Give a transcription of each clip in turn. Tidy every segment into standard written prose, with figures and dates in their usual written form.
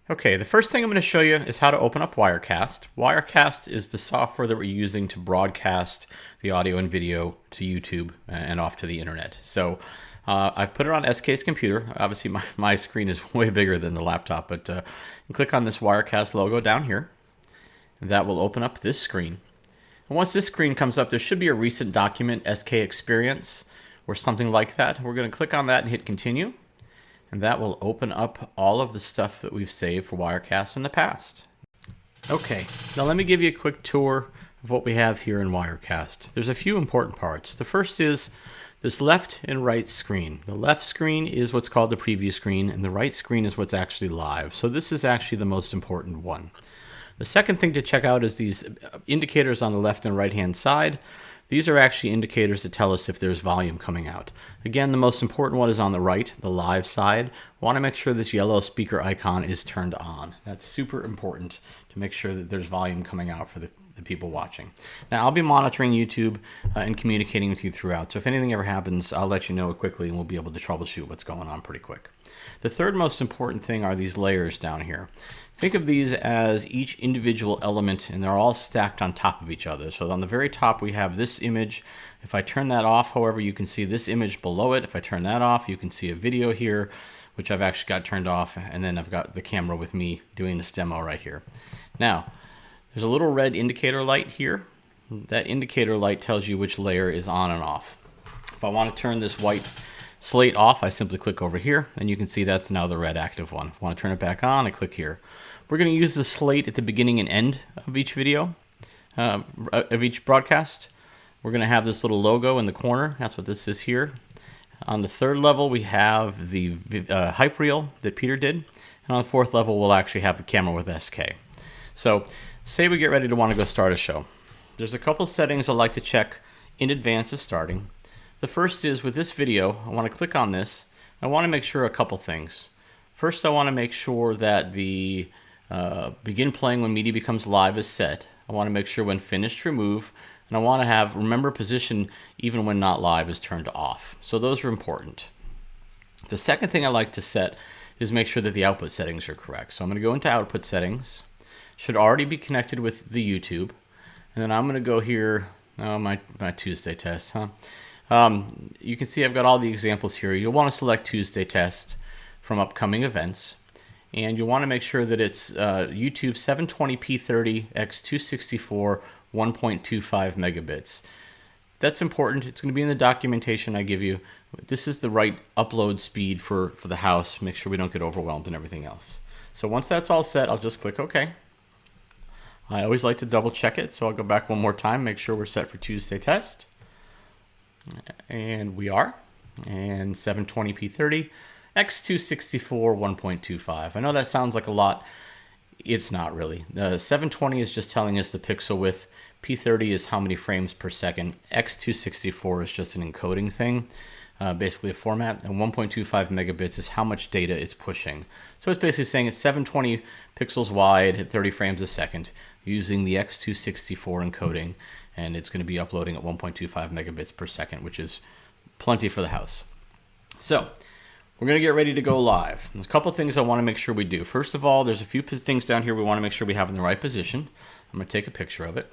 Okay, the first thing I'm going to show you is how to open up Wirecast. Wirecast is the software that we're using to broadcast the audio and video to YouTube and off to the internet. So I've put it on SK's computer. Obviously, my screen is way bigger than the laptop, but you click on this Wirecast logo down here, and that will open up this screen. And once this screen comes up, there should be a recent document, SK Experience, or something like that. We're going to click on that and hit Continue. And that will open up all of the stuff that we've saved for Wirecast in the past. Okay, now let me give you a quick tour of what we have here in Wirecast. There's a few important parts. The first is this left and right screen. The left screen is what's called the preview screen, and the right screen is what's actually live. So this is actually the most important one. The second thing to check out is these indicators on the left and right hand side. These are actually indicators that tell us if there's volume coming out. Again, the most important one is on the right, the live side. We want to make sure this yellow speaker icon is turned on. That's super important to make sure that there's volume coming out for the people watching. Now, I'll be monitoring YouTube and communicating with you throughout. So if anything ever happens, I'll let you know quickly and we'll be able to troubleshoot what's going on pretty quick. The third most important thing are these layers down here. Think of these as each individual element, and they're all stacked on top of each other. So on the very top, we have this image. If I turn that off, however, you can see this image below it. If I turn that off, you can see a video here, which I've actually got turned off, and then I've got the camera with me doing this demo right here. Now, there's a little red indicator light here. That indicator light tells you which layer is on and off. If I want to turn this white slate off, I simply click over here, and you can see that's now the red active one. If I want to turn it back on, I click here. We're going to use the slate at the beginning and end of each video, of each broadcast. We're going to have this little logo in the corner. That's what this is here. On the third level, we have the hype reel that Peter did. And on the fourth level, we'll actually have the camera with SK. So say we get ready to want to go start a show. There's a couple settings I like to check in advance of starting. The first is with this video, I want to click on this. I want to make sure a couple things. First, I want to make sure that the begin playing when media becomes live is set. I want to make sure when finished, remove. And I want to have remember position even when not live is turned off. So those are important. The second thing I like to set is make sure that the output settings are correct. So I'm going to go into output settings. Should already be connected with the YouTube. And then I'm going to go here, my Tuesday test, huh? You can see I've got all the examples here. You'll want to select Tuesday test from upcoming events. And you'll want to make sure that it's YouTube 720p30 x 264 1.25 megabits. That's important. It's going to be in the documentation I give you. This is the right upload speed for the house. Make sure we don't get overwhelmed and everything else. So once that's all set, I'll just click OK. I always like to double check it, so I'll go back one more time, make sure we're set for Tuesday test. And we are. And 720p30. X264 1.25. I know that sounds like a lot. It's not really. 720 is just telling us the pixel width. P30 is how many frames per second. X264 is just an encoding thing, basically a format. And 1.25 megabits is how much data it's pushing. So it's basically saying it's 720 pixels wide at 30 frames a second using the X264 encoding. And it's going to be uploading at 1.25 megabits per second, which is plenty for the house. So we're going to get ready to go live. There's a couple things I want to make sure we do. First of all, there's a few things down here we want to make sure we have in the right position. I'm going to take a picture of it.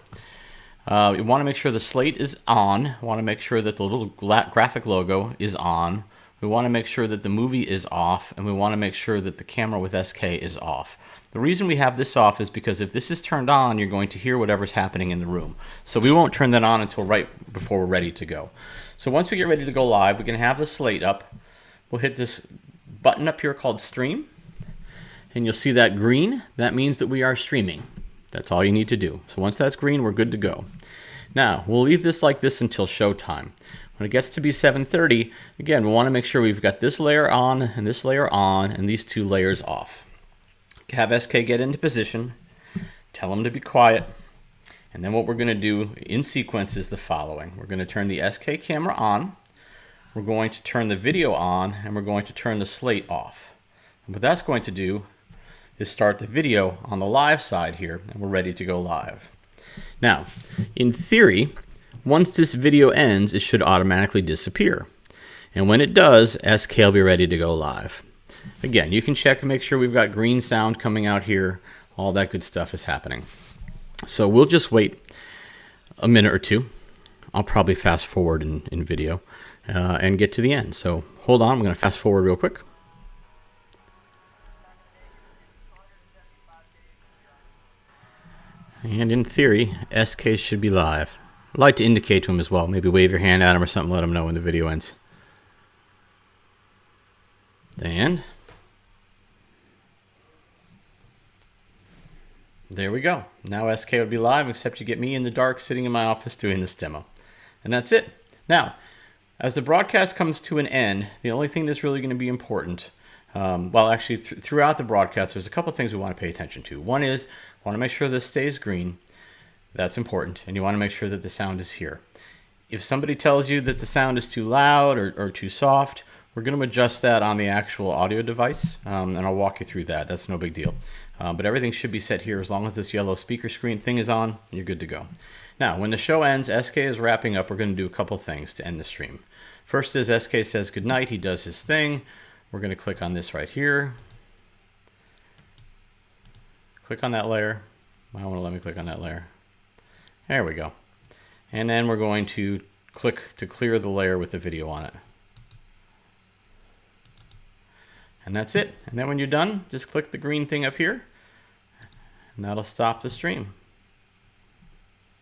We want to make sure the slate is on. We want to make sure that the little graphic logo is on. We want to make sure that the movie is off. And we want to make sure that the camera with SK is off. The reason we have this off is because if this is turned on, you're going to hear whatever's happening in the room. So we won't turn that on until right before we're ready to go. So once we get ready to go live, we can have the slate up. We'll hit this button up here called Stream, and you'll see that green. That means that we are streaming. That's all you need to do. So once that's green, we're good to go. Now, we'll leave this like this until showtime. When it gets to be 7:30, again, we want to make sure we've got this layer on and this layer on and these two layers off. Have SK get into position, tell him to be quiet, and then what we're going to do in sequence is the following. We're going to turn the SK camera on. We're going to turn the video on, and we're going to turn the slate off. And what that's going to do is start the video on the live side here, and we're ready to go live. Now, in theory, once this video ends, it should automatically disappear. And when it does, SK will be ready to go live. Again, you can check and make sure we've got green sound coming out here. All that good stuff is happening. So we'll just wait a minute or two. I'll probably fast forward in video and get to the end. So hold on, I'm going to fast forward real quick. And in theory, SK should be live. I'd like to indicate to him as well. Maybe wave your hand at him or something, let him know when the video ends. And there we go. Now SK would be live, except you get me in the dark sitting in my office doing this demo. And that's it. Now, as the broadcast comes to an end, the only thing that's really going to be important, well, actually, throughout the broadcast, there's a couple things we want to pay attention to. One is, want to make sure this stays green. That's important. And you want to make sure that the sound is here. If somebody tells you that the sound is too loud or too soft, we're going to adjust that on the actual audio device, and I'll walk you through that. That's no big deal. But everything should be set here. As long as this yellow speaker screen thing is on, you're good to go. Now, when the show ends, SK is wrapping up. We're going to do a couple things to end the stream. First is SK says goodnight. He does his thing. We're going to click on this right here. Click on that layer. I want to let me click on that layer. There we go. And then we're going to click to clear the layer with the video on it. And that's it. And then when you're done, just click the green thing up here, and that'll stop the stream.